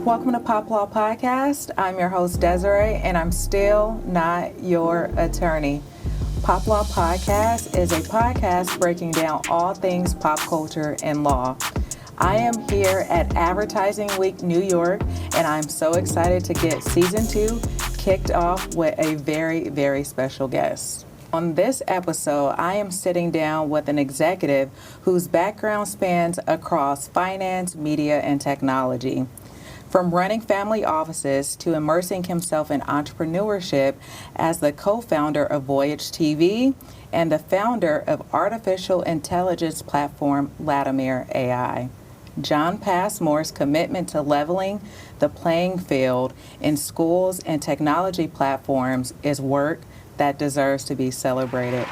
Welcome to Pop Law Podcast. I'm your host, Desiree, and I'm still not your attorney. Pop Law Podcast is a podcast breaking down all things pop culture and law. I am here at Advertising Week, New York, and I'm so excited to get season 2 kicked off with a very, very special guest. On this episode, I am sitting down with an executive whose background spans across finance, media, and technology. From running family offices to immersing himself in entrepreneurship as the co-founder of VoyageTV and the founder of artificial intelligence platform Latimer.ai. John Pasmore's commitment to leveling the playing field in schools and technology platforms is work that deserves to be celebrated.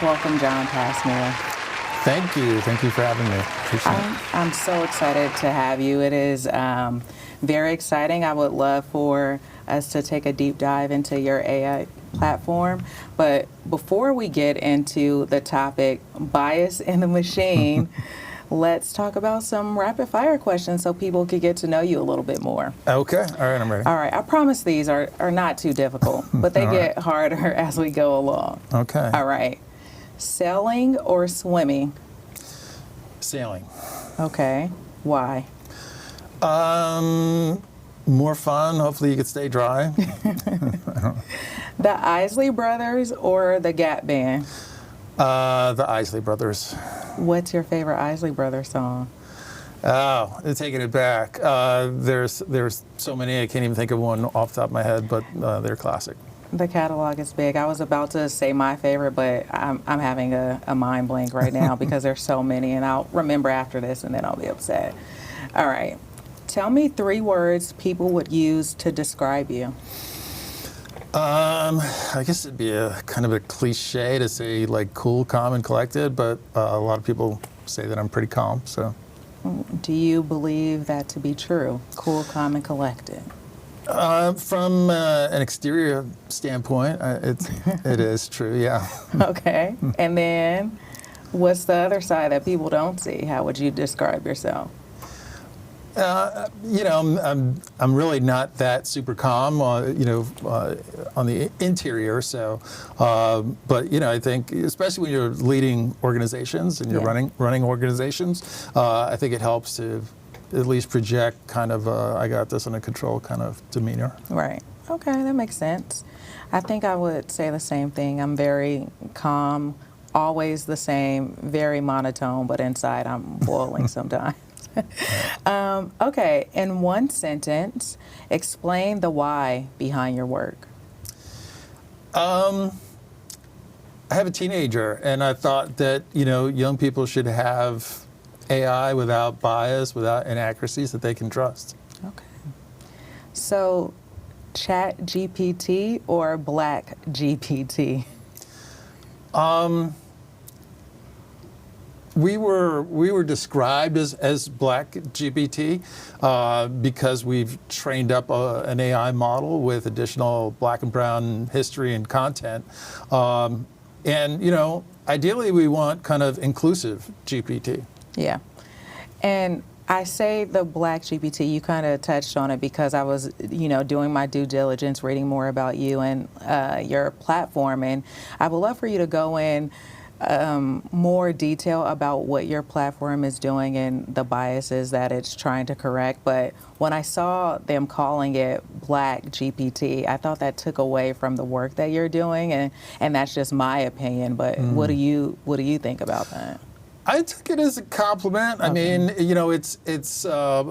Welcome, John Pasmore. Thank you. Thank you for having me. Appreciate it. I'm so excited to have you. It is very exciting. I would love for us to take a deep dive into your AI platform. But before we get into the topic, bias in the machine, let's talk about some rapid fire questions so people can get to know you a little bit more. Okay. All right. I'm ready. All right. I promise these are not too difficult, but they get harder as we go along. Okay. All right. Sailing or swimming? Sailing. Okay. Why? More fun. Hopefully you could stay dry. The Isley Brothers or the Gap Band? The Isley Brothers. What's your favorite Isley Brothers song? Oh, taking it back. There's so many I can't even think of one off the top of my head, but they're classic. The catalog is big. I was about to say my favorite, but I'm having a mind blank right now because there's so many, and I'll remember after this, and then I'll be upset. All right. Tell me 3 words people would use to describe you. I guess it'd be a kind of a cliche to say like cool, calm, and collected, but a lot of people say that I'm pretty calm. So, do you believe that to be true? Cool, calm, and collected. From an exterior standpoint, it is true. Yeah. Okay. And then, what's the other side that people don't see? How would you describe yourself? I'm really not that super calm, on the interior. So, but I think especially when you're leading organizations and you're running organizations, I think it helps to at least project kind of I got this under control kind of demeanor. Right. Okay, that makes sense. I think I would say the same thing. I'm very calm, always the same, very monotone, but inside I'm boiling sometimes. Okay, in one sentence, explain the why behind your work. I have a teenager, and I thought that, young people should have AI without bias, without inaccuracies that they can trust. Okay. So, ChatGPT or BlackGPT? We were described as BlackGPT because we've trained up an AI model with additional Black and Brown history and content. And ideally we want kind of inclusive GPT. Yeah. And I say the BlackGPT, you kind of touched on it because I was, doing my due diligence, reading more about you and your platform. And I would love for you to go in more detail about what your platform is doing and the biases that it's trying to correct. But when I saw them calling it BlackGPT, I thought that took away from the work that you're doing, and that's just my opinion. But what do you think about that? I took it as a compliment. Okay. I mean, it's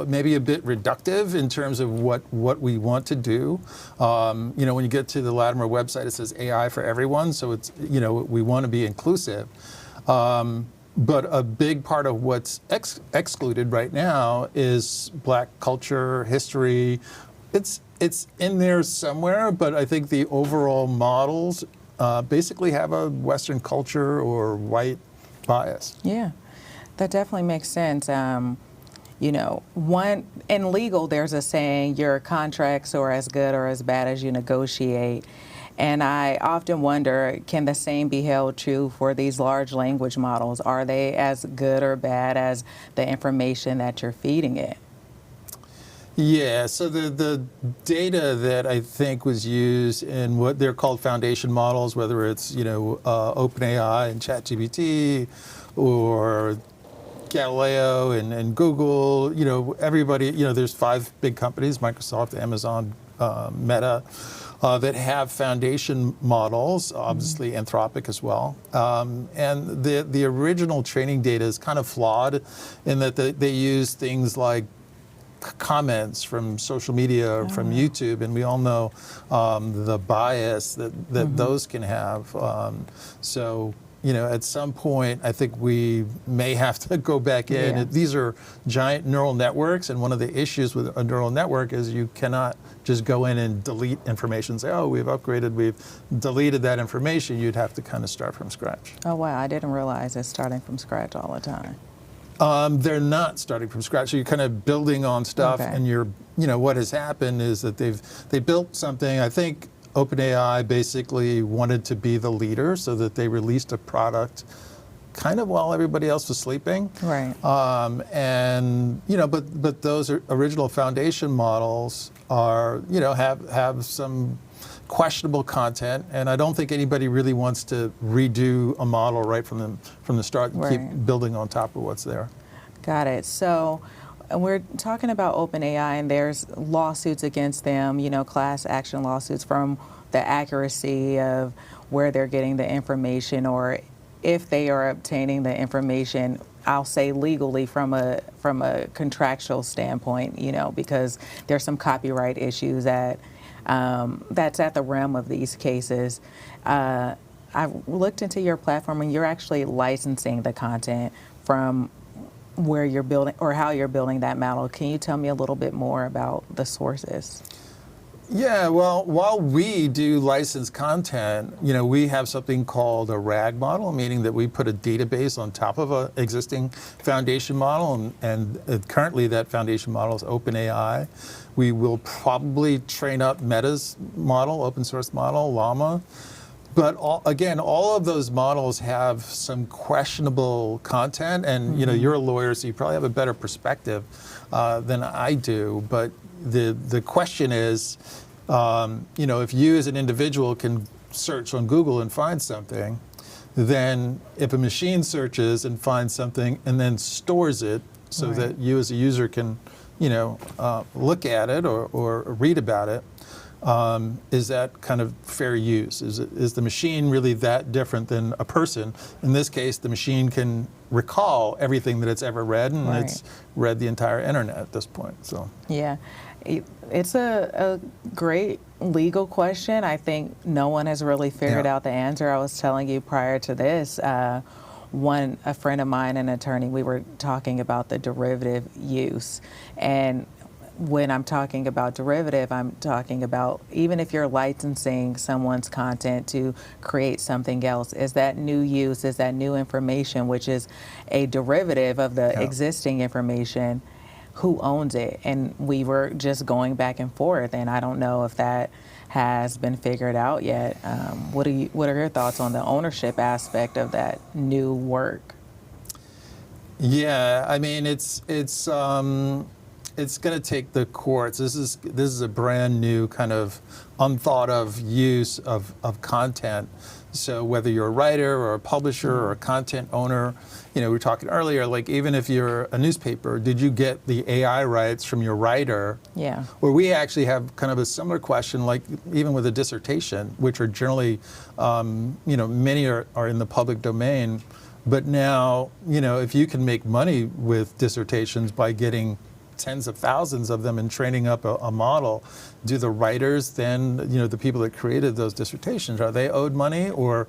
maybe a bit reductive in terms of what we want to do. When you get to the Latimer website, it says AI for everyone. So it's, we want to be inclusive. But a big part of what's excluded right now is Black culture, history. It's in there somewhere, but I think the overall models basically have a Western culture or white bias. Yeah, that definitely makes sense. One in legal, there's a saying, your contracts are as good or as bad as you negotiate. And I often wonder, can the same be held true for these large language models? Are they as good or bad as the information that you're feeding it? Yeah, so the data that I think was used in what they're called foundation models, whether it's, OpenAI and ChatGPT or Galileo and Google, everybody, there's 5 big companies, Microsoft, Amazon, Meta, that have foundation models, obviously Anthropic as well. And the original training data is kind of flawed in that they use things like comments from social media or from YouTube, and we all know the bias that those can have. So, at some point, I think we may have to go back in. Yeah. These are giant neural networks, and one of the issues with a neural network is you cannot just go in and delete information and say, oh, we've upgraded, we've deleted that information. You'd have to kind of start from scratch. Oh, wow. I didn't realize it's starting from scratch all the time. They're not starting from scratch. So you're kind of building on stuff, Okay. and what has happened is that they built something. I think OpenAI basically wanted to be the leader, so that they released a product kind of while everybody else was sleeping. Right. But those original foundation models are, have some questionable content, and I don't think anybody really wants to redo a model right from the start and keep Right. building on top of what's there. Got it. So we're talking about OpenAI, and there's lawsuits against them, class action lawsuits from the accuracy of where they're getting the information, or if they are obtaining the information, I'll say legally from a contractual standpoint, because there's some copyright issues that's at the realm of these cases. I've looked into your platform, and you're actually licensing the content from where you're building or how you're building that model. Can you tell me a little bit more about the sources? Yeah, well, while we do licensed content, we have something called a RAG model, meaning that we put a database on top of an existing foundation model, and currently that foundation model is OpenAI. We will probably train up Meta's model, open source model, Llama. But all of those models have some questionable content, and you're a lawyer, so you probably have a better perspective than I do. But the question is, if you as an individual can search on Google and find something, then if a machine searches and finds something and then stores it so Right. that you as a user can, look at it or read about it, is that kind of fair use? Is the machine really that different than a person? In this case, the machine can recall everything that it's ever read, and Right. it's read the entire internet at this point. So Yeah, it's a great legal question. I think no one has really figured Yeah. out the answer. I was telling you prior to this, a friend of mine, an attorney, we were talking about the derivative use. And when I'm talking about derivative, I'm talking about even if you're licensing someone's content to create something else, is that new use, is that new information, which is a derivative of the Yeah. existing information, who owns it? And we were just going back and forth, and I don't know if that has been figured out yet. What are your thoughts on the ownership aspect of that new work? yeah, I mean, it's going to take the courts. This is a brand new kind of unthought of use of content. So whether you're a writer or a publisher or a content owner, we were talking earlier, like even if you're a newspaper, did you get the AI rights from your writer? Yeah. Or we actually have kind of a similar question, like even with a dissertation, which are generally, many are in the public domain. But now, if you can make money with dissertations by getting tens of thousands of them and training up a model, do the writers then, the people that created those dissertations, are they owed money, or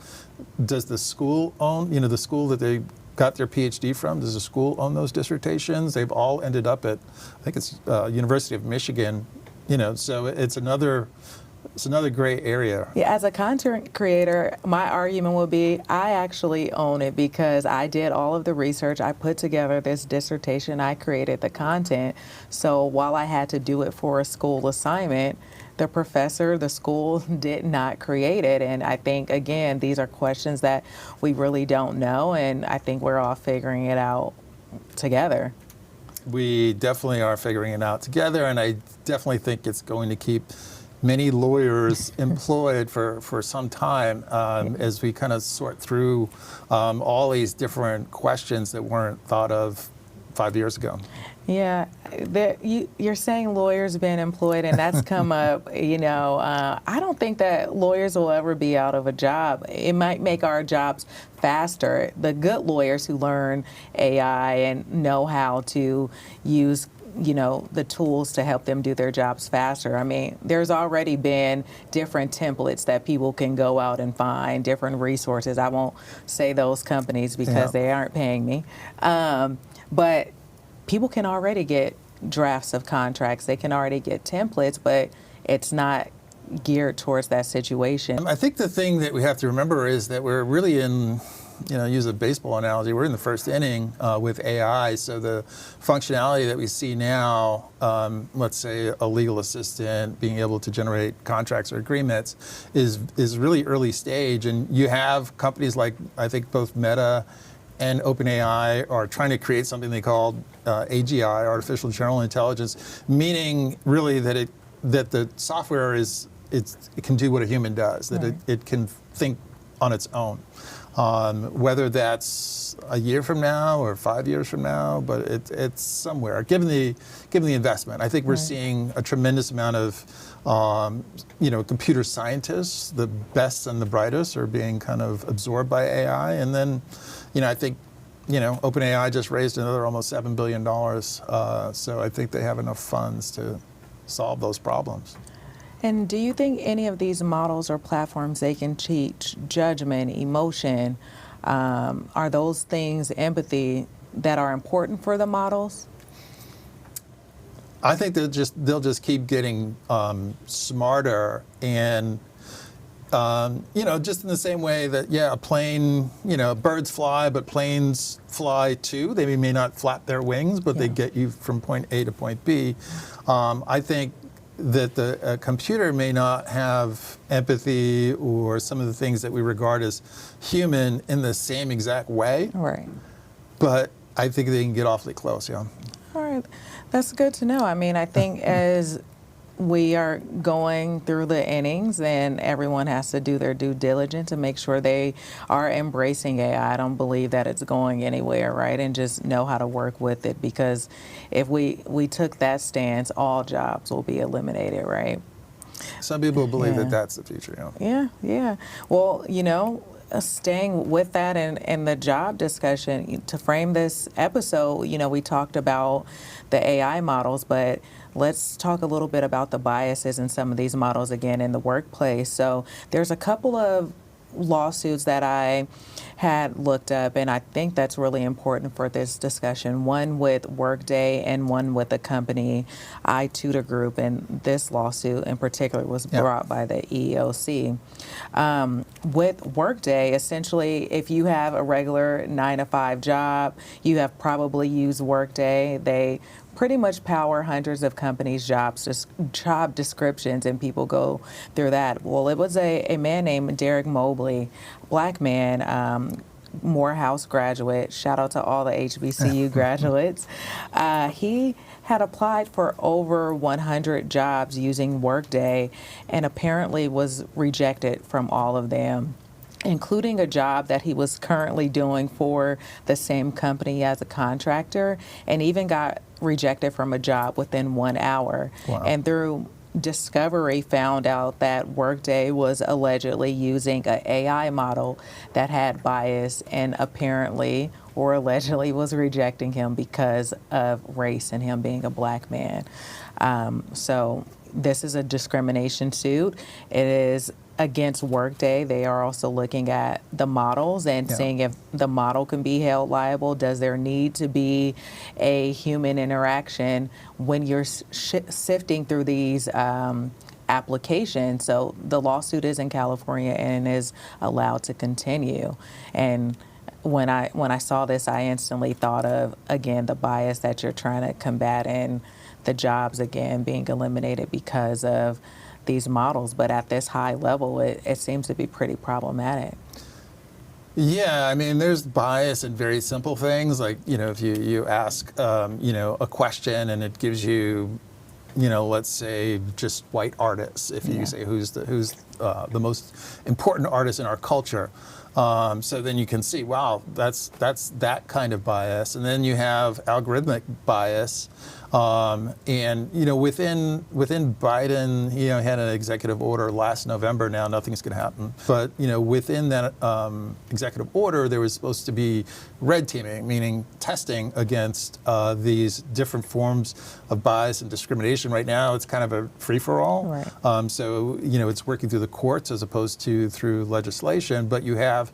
does the school own, the school that they got their PhD from, does the school own those dissertations? They've all ended up at, I think it's University of Michigan, so it's another gray area. Yeah, as a content creator, my argument would be I actually own it because I did all of the research. I put together this dissertation. I created the content. So while I had to do it for a school assignment, the school did not create it. And I think, again, these are questions that we really don't know. And I think we're all figuring it out together. we definitely are figuring it out together, and I definitely think it's going to keep many lawyers employed for some time as we kind of sort through all these different questions that weren't thought of 5 years ago. Yeah, you're saying lawyers being employed, and that's come up. I don't think that lawyers will ever be out of a job. It might make our jobs faster. The good lawyers who learn AI and know how to use the tools to help them do their jobs faster. I mean, there's already been different templates that people can go out and find, different resources. I won't say those companies because they aren't paying me. But people can already get drafts of contracts. They can already get templates, but it's not geared towards that situation. I think the thing that we have to remember is that we're really in, use a baseball analogy, we're in the first inning with AI. So the functionality that we see now, let's say a legal assistant being able to generate contracts or agreements, is really early stage. And you have companies like, I think both Meta and OpenAI are trying to create something they call AGI, artificial general intelligence, meaning really that the software it can do what a human does, that it can think on its own. Whether that's a year from now or 5 years from now, but it's somewhere. Given the investment, I think we're seeing a tremendous amount of computer scientists, the best and the brightest, are being kind of absorbed by AI, and then. I think, OpenAI just raised another almost $7 billion. So I think they have enough funds to solve those problems. And do you think any of these models or platforms, they can teach judgment, emotion? Are those things, empathy, that are important for the models? I think they'll just keep getting smarter, and just in the same way that, a plane, birds fly, but planes fly too. They may not flap their wings, but they get you from point A to point B. I think that the computer may not have empathy or some of the things that we regard as human in the same exact way. Right. But I think they can get awfully close, All right. That's good to know. I mean, I think as we are going through the innings, and everyone has to do their due diligence and make sure they are embracing AI. I don't believe that it's going anywhere, right? And just know how to work with it, because if we took that stance, all jobs will be eliminated, right? Some people believe that that's the future. Yeah. Well, staying with that and the job discussion, to frame this episode, we talked about the AI models, but let's talk a little bit about the biases in some of these models again in the workplace. So there's a couple of lawsuits that I had looked up, and I think that's really important for this discussion. One with Workday and one with the company iTutorGroup, and this lawsuit in particular was brought by the EEOC. With Workday, essentially, if you have a regular 9-to-5 job, you have probably used Workday. They pretty much power hundreds of companies' job descriptions, and people go through that. Well, it was a man named Derek Mobley, black man, Morehouse graduate. Shout out to all the HBCU graduates. He had applied for over 100 jobs using Workday, and apparently was rejected from all of them, including a job that he was currently doing for the same company as a contractor, and even got rejected from a job within 1 hour. Wow. And through discovery, found out that Workday was allegedly using an AI model that had bias, and apparently or allegedly was rejecting him because of race and him being a black man. So this is a discrimination suit. It is against Workday. They are also looking at the models and seeing if the model can be held liable. Does there need to be a human interaction when you're sifting through these applications? So the lawsuit is in California and is allowed to continue. And when I saw this, I instantly thought of, again, the bias that you're trying to combat, and the jobs, again, being eliminated because of these models. But at this high level, it seems to be pretty problematic. Yeah, I mean, there's bias in very simple things, like, if you ask, a question and it gives you, let's say just white artists. If you say who's the most important artist in our culture, so then you can see, wow, that's that kind of bias. And then you have algorithmic bias. And within Biden, he had an executive order last November. Now nothing's going to happen, but within that executive order, there was supposed to be red teaming, meaning testing against these different forms of bias and discrimination. Right now, it's kind of a free-for-all. Right. So it's working through the courts as opposed to through legislation. But you have.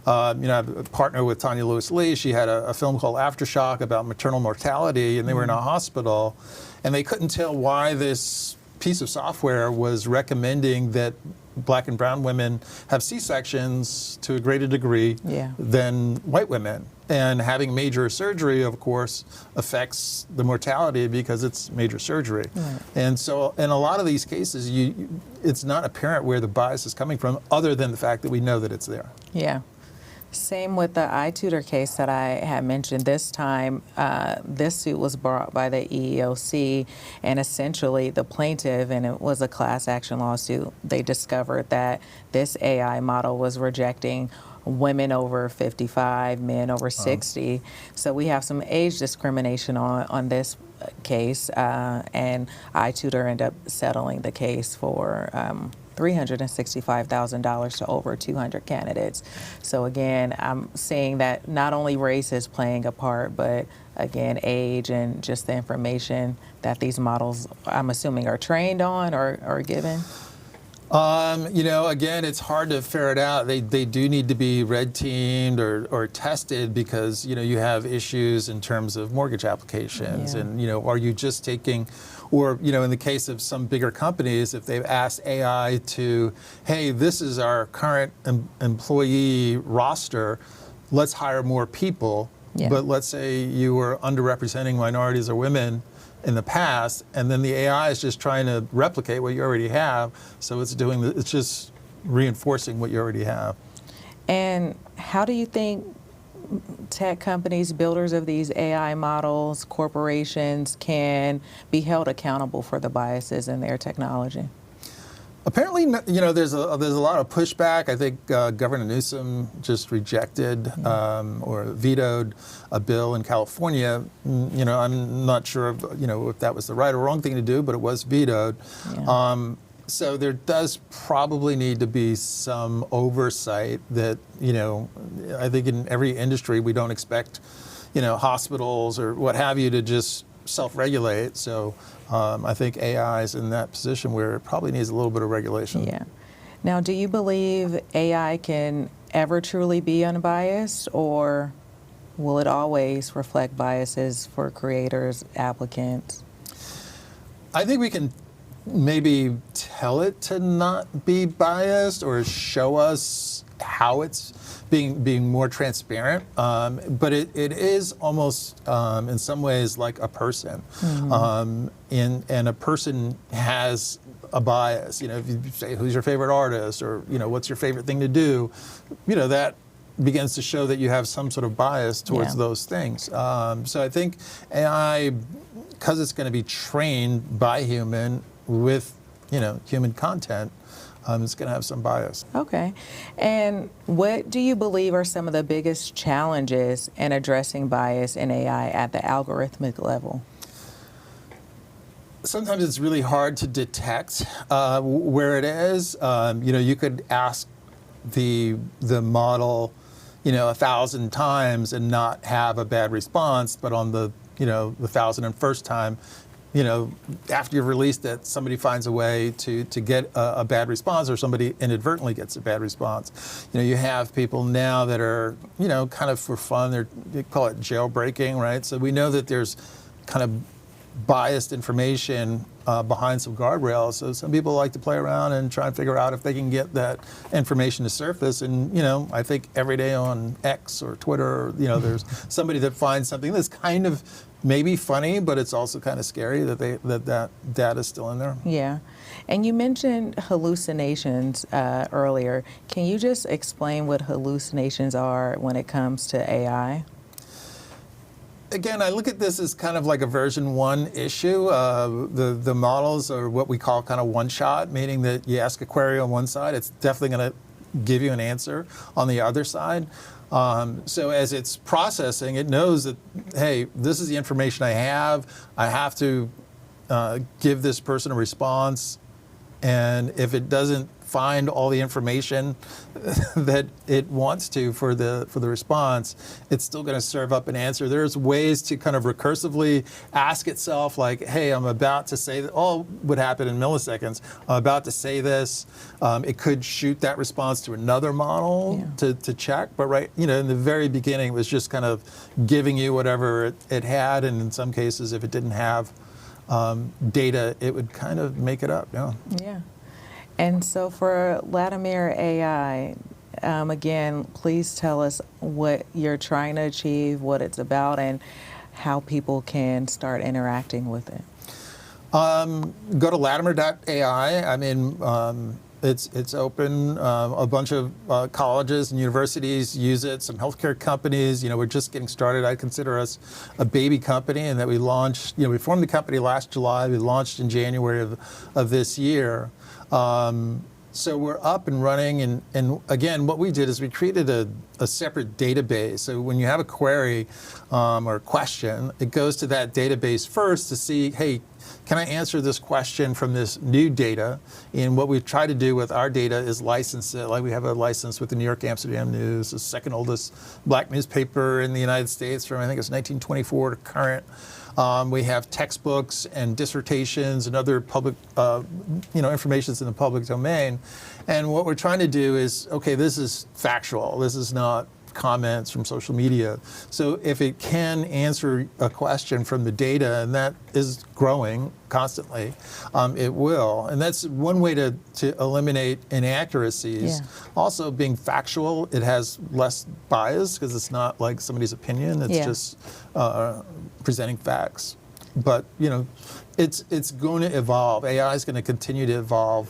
I have a partner with Tanya Lewis-Lee. She had a film called Aftershock about maternal mortality, and they were in a hospital, and they couldn't tell why this piece of software was recommending that Black and brown women have C-sections to a greater degree than white women. And having major surgery, of course, affects the mortality because it's major surgery. Right. And so in a lot of these cases, it's not apparent where the bias is coming from, other than the fact that we know that it's there. Yeah. Same with the iTutor case that I had mentioned. This time, this suit was brought by the EEOC, and essentially the plaintiff, and it was a class action lawsuit, they discovered that this AI model was rejecting women over 55, men over 60. So we have some age discrimination on this case, and iTutor ended up settling the case for $365,000 to over 200 candidates. So again, I'm seeing that not only race is playing a part, but again, age and just the information that these models, I'm assuming, are trained on or given. Again, it's hard to ferret out. They do need to be red teamed or tested because, you have issues in terms of mortgage applications. And, are you just taking, or, in the case of some bigger companies, if they've asked AI to, hey, this is our current employee roster, let's hire more people. But let's say you were underrepresenting minorities or women in the past, and then the AI is just trying to replicate what you already have. So it's just reinforcing what you already have. And how do you think tech companies, builders of these AI models, corporations can be held accountable for the biases in their technology? Apparently, there's a lot of pushback. I think Governor Newsom just rejected or vetoed a bill in California. I'm not sure if that was the right or wrong thing to do, but it was vetoed. So there does probably need to be some oversight that, I think in every industry we don't expect, hospitals or what have you to just self-regulate. So I think AI is in that position where it probably needs a little bit of regulation. Yeah. Now, do you believe AI can ever truly be unbiased, or will it always reflect biases for creators, applicants? I think we can maybe tell it to not be biased or show us how it's being more transparent, but it is almost in some ways like a person, and a person has a bias. If you say who's your favorite artist, or what's your favorite thing to do, that begins to show that you have some sort of bias towards those things. So I think AI, because it's going to be trained by human with human content, it's going to have some bias. Okay. And what do you believe are some of the biggest challenges in addressing bias in AI at the algorithmic level? Sometimes it's really hard to detect where it is. You could ask the model, 1,000 times and not have a bad response, but on the 1,001st time, after you've released it, somebody finds a way to get a bad response, or somebody inadvertently gets a bad response. You have people now that are, kind of for fun, they call it jailbreaking, right? So we know that there's kind of biased information behind some guardrails. So some people like to play around and try and figure out if they can get that information to surface. And, I think every day on X or Twitter, there's somebody that finds something that's kind of maybe funny, but it's also kind of scary that data is still in there. Yeah. And you mentioned hallucinations earlier. Can you just explain what hallucinations are when it comes to AI? Again, I look at this as kind of like a version 1 issue. The models are what we call kind of one-shot, meaning that you ask a query on one side, it's definitely going to give you an answer on the other side. So as it's processing, it knows that, hey, this is the information I have to give this person a response. And if it doesn't find all the information that it wants to for the response, it's still going to serve up an answer. There's ways to kind of recursively ask itself, like, hey, I'm about to say that, all would happen in milliseconds. I'm about to say this. It could shoot that response to another model to check. But in the very beginning, it was just kind of giving you whatever it had. And in some cases, if it didn't have data, it would kind of make it up. Yeah. And so for Latimer.ai, again, please tell us what you're trying to achieve, what it's about, and how people can start interacting with it. Go to Latimer.ai. I mean, it's open. A bunch of colleges and universities use it. Some healthcare companies. We're just getting started. I consider us a baby company, and that we launched. We formed the company last July. We launched in January of this year. So we're up and running, and again, what we did is we created a separate database. So when you have a query or a question, it goes to that database first to see, hey, can I answer this question from this new data? And what we've tried to do with our data is license it. Like we have a license with the New York Amsterdam News, the second oldest black newspaper in the United States from, I think it's 1924 to current. We have textbooks and dissertations and other public, information in the public domain. And what we're trying to do is, okay, this is factual. This is not comments from social media. So if it can answer a question from the data, and that is growing constantly, it will. And that's one way to eliminate inaccuracies. Yeah. Also, being factual, it has less bias because it's not like somebody's opinion. It's just presenting facts. But it's going to evolve. AI is going to continue to evolve.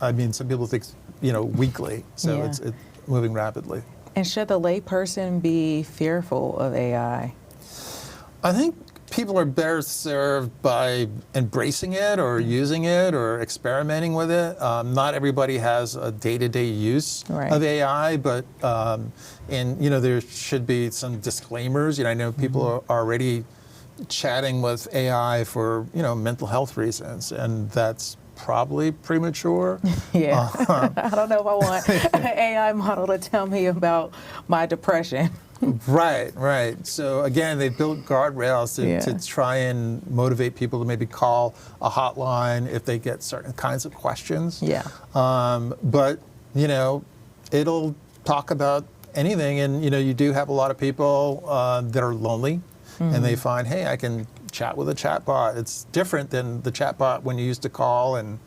I mean, some people think weekly. So it's moving rapidly. And should the layperson be fearful of AI? I think people are better served by embracing it or using it or experimenting with it. Not everybody has a day-to-day use of AI, but there should be some disclaimers. I know people are already chatting with AI for mental health reasons, and that's probably premature. Yeah. I don't know if I want an AI model to tell me about my depression. Right. So again, they built guardrails to try and motivate people to maybe call a hotline if they get certain kinds of questions. Yeah. But it'll talk about anything, and you do have a lot of people that are lonely, and they find, hey, I can chat with a chatbot. It's different than the chatbot when you used to call and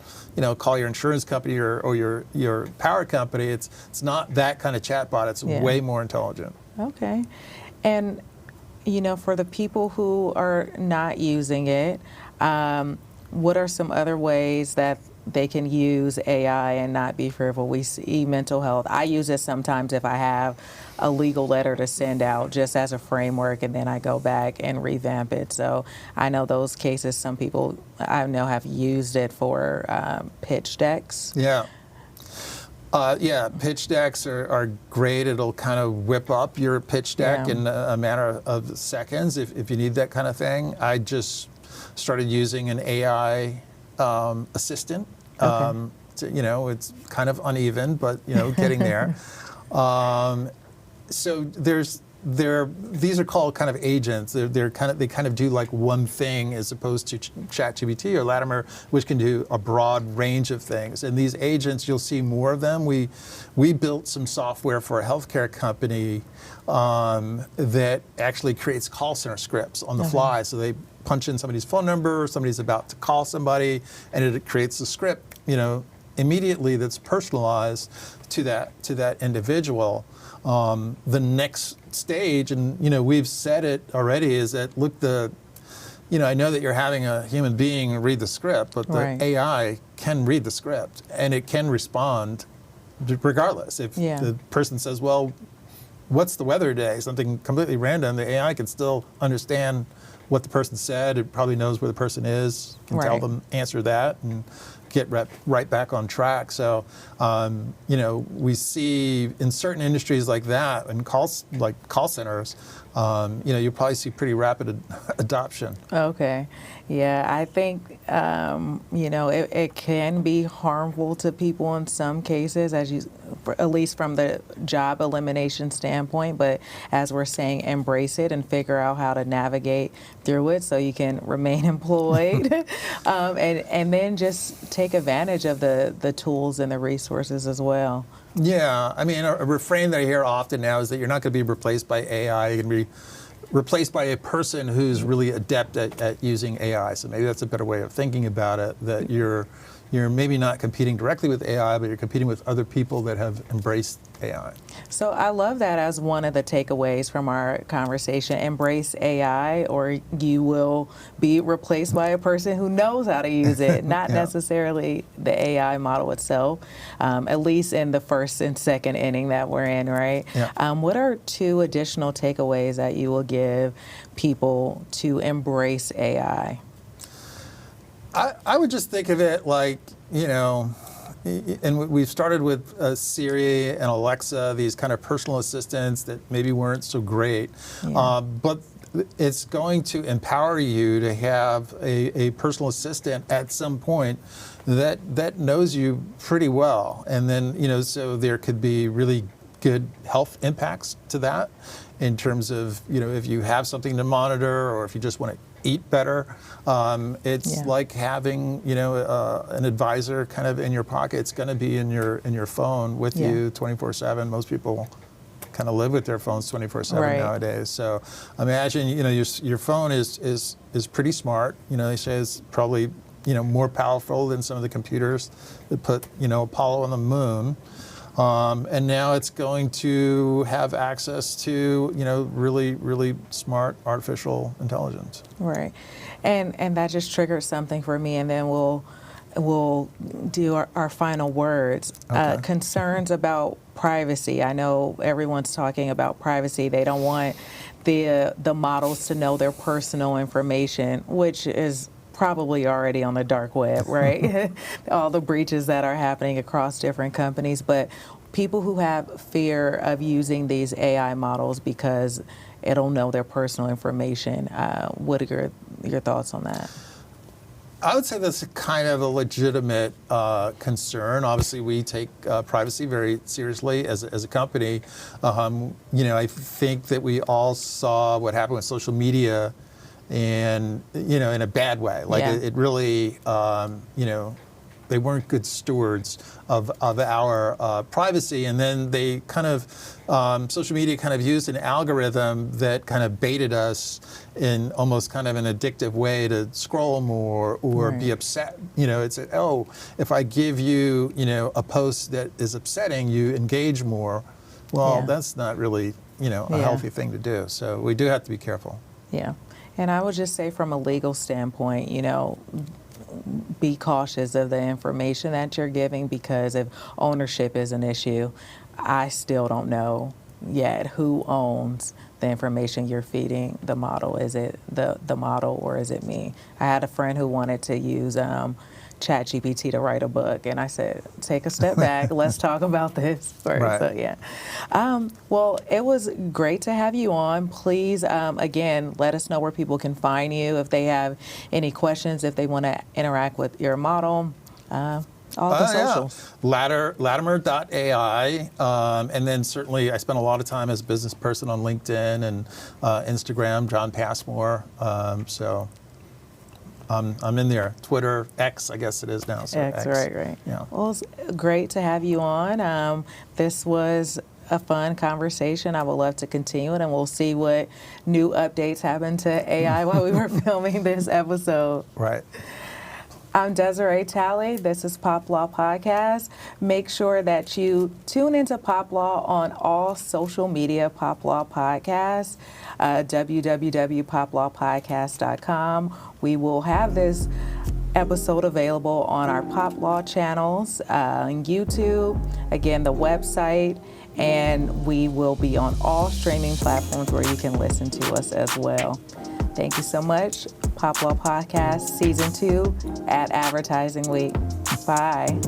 call your insurance company or your power company. It's not that kind of chatbot. It's way more intelligent. Okay. And for the people who are not using it, what are some other ways that they can use AI and not be fearful? We see mental health. I use it sometimes if I have a legal letter to send out just as a framework, and then I go back and revamp it. So I know those cases, some people I know have used it for pitch decks. Yeah. Pitch decks are great. It'll kind of whip up your pitch deck in a matter of seconds if you need that kind of thing. I just started using an AI assistant. Okay. It's kind of uneven, but getting there. So these are called kind of agents. They kind of do like one thing as opposed to ChatGPT or Latimer, which can do a broad range of things. And these agents, you'll see more of them. We built some software for a healthcare company that actually creates call center scripts on the fly. So they punch in somebody's phone number, somebody's about to call somebody, and it creates a script, immediately that's personalized to that individual. The next stage, and we've said it already, is that look, I know that you're having a human being read the script, but the Right. AI can read the script and it can respond regardless. If the person says, well, what's the weather today? Something completely random, the AI can still understand what the person said. It probably knows where the person is, can tell Right. them, answer that, and get right back on track. So, we see in certain industries like that, and call centers, you'll probably see pretty rapid adoption. Okay. Yeah, I think, it can be harmful to people in some cases, at least from the job elimination standpoint. But as we're saying, embrace it and figure out how to navigate through it so you can remain employed. And then just take advantage of the tools and the resources as well. Yeah, I mean, a refrain that I hear often now is that you're not going to be replaced by AI. You're going to be replaced by a person who's really adept at using AI. So maybe that's a better way of thinking about it, that you're maybe not competing directly with AI, but you're competing with other people that have embraced AI. So I love that as one of the takeaways from our conversation. Embrace AI, or you will be replaced by a person who knows how to use it, not necessarily the AI model itself, at least in the first and second inning that we're in, right? Yeah. What are 2 additional takeaways that you will give people to embrace AI? I would just think of it like, and we've started with Siri and Alexa, these kind of personal assistants that maybe weren't so great, but it's going to empower you to have a personal assistant at some point that knows you pretty well. And then, so there could be really good health impacts to that in terms of, if you have something to monitor or if you just want to eat better. It's like having, an advisor kind of in your pocket. It's going to be in your phone with you 24/7. Most people kind of live with their phones 24/7 nowadays. So imagine, your phone is pretty smart. They say it's probably, more powerful than some of the computers that put, Apollo on the moon. And now it's going to have access to, really, really smart artificial intelligence. Right. And that just triggered something for me, and then we'll do our final words. Okay. Concerns about privacy. I know everyone's talking about privacy. They don't want the models to know their personal information, which is probably already on the dark web, right? All the breaches that are happening across different companies. But people who have fear of using these AI models because it'll know their personal information, what are your thoughts on that? I would say that's kind of a legitimate concern. Obviously, we take privacy very seriously as a company. I think that we all saw what happened with social media, and in a bad way. Like it really, they weren't good stewards of our privacy, and then they kind of social media kind of used an algorithm that kind of baited us in almost kind of an addictive way to scroll more or be upset. It said, oh, if I give you a post that is upsetting, you engage more. Well, that's not really a healthy thing to do. So we do have to be careful. Yeah. And I would just say from a legal standpoint, be cautious of the information that you're giving, because if ownership is an issue, I still don't know yet who owns the information you're feeding the model. Is it the model, or is it me? I had a friend who wanted to use ChatGPT to write a book, and I said, take a step back, let's talk about this first. Right. So well, it was great to have you on. Please, again, let us know where people can find you if they have any questions, if they want to interact with your model. All the socials. Latimer.ai, and then certainly I spent a lot of time as a business person on LinkedIn and Instagram, John Pasmore. So I'm in there. Twitter, X, I guess it is now. So X. Right. Yeah. Well, it's great to have you on. This was a fun conversation. I would love to continue it, and we'll see what new updates happen to AI while we were filming this episode. Right. I'm Desiree Talley. This is Pop Law Podcast. Make sure that you tune into Pop Law on all social media Pop Law Podcasts, www.poplawpodcast.com. We will have this episode available on our Pop Law channels, on YouTube, again, the website, and we will be on all streaming platforms where you can listen to us as well. Thank you so much. Pop Law Podcast Season 2 at Advertising Week. Bye.